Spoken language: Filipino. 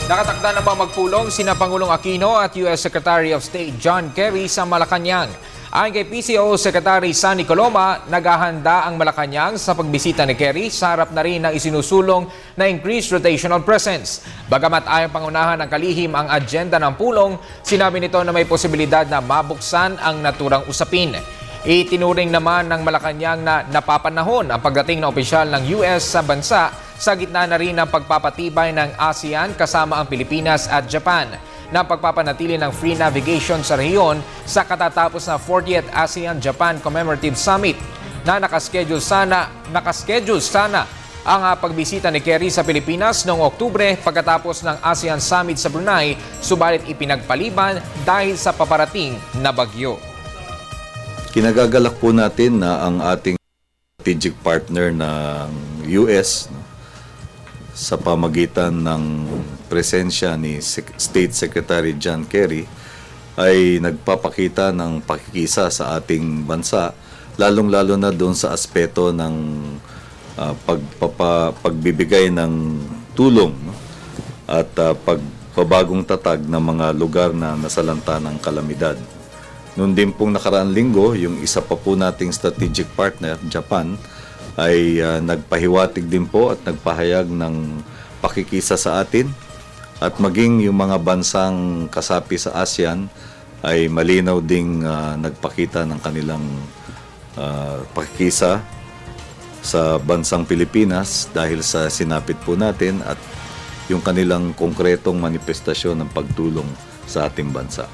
Nakatakda na ba magpulong sina Pangulong Aquino at U.S. Secretary of State John Kerry sa Malacanang? Ayon kay PCO Secretary Sunny Coloma, naghahanda ang Malacanang sa pagbisita ni Kerry sa harap na rin ng isinusulong na increased rotational presence. Bagamat ayaw pangunahan ng kalihim ang agenda ng pulong, sinabi nito na may posibilidad na mabuksan ang naturang usapin. Itinuring naman ng Malacanang na napapanahon ang pagdating ng opisyal ng US sa bansa sa gitna na rin ng pagpapatibay ng ASEAN kasama ang Pilipinas at Japan na pagpapanatili ng free navigation sa rehiyon sa katatapos na 40th ASEAN-Japan Commemorative Summit na nakaschedule sana ang pagbisita ni Kerry sa Pilipinas noong Oktubre pagkatapos ng ASEAN Summit sa Brunei, subalit ipinagpaliban dahil sa paparating na bagyo. Kinagagalak po natin na ang ating strategic partner ng US sa pamagitan ng presensya ni State Secretary John Kerry ay nagpapakita ng pakikisa sa ating bansa, lalong-lalo na doon sa aspeto ng pagbibigay ng tulong at pagpabagong tatag ng mga lugar na nasalanta ng kalamidad. Noon din pong nakaraang linggo, yung isa pa po nating strategic partner, Japan, ay nagpahiwatig din po at nagpahayag ng pakikisa sa atin at maging yung mga bansang kasapi sa ASEAN ay malinaw ding nagpakita ng kanilang pakikisa sa bansang Pilipinas dahil sa sinapit po natin at yung kanilang konkretong manifestasyon ng pagtulong sa ating bansa.